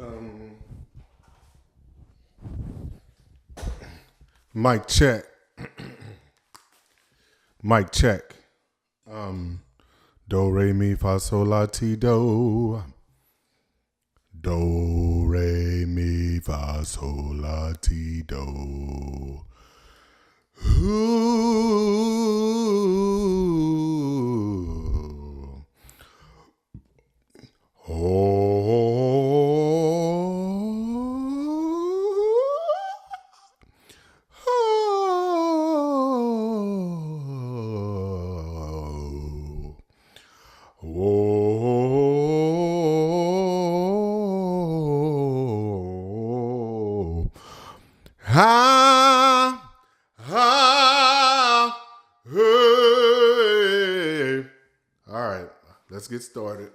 Um, Mic check. Mic check. Do re mi fa sol la ti do. Do re mi fa sol la ti do. Ooh. Oh. Oh. Ha. Ha. Hey. All right, let's get started.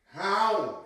How?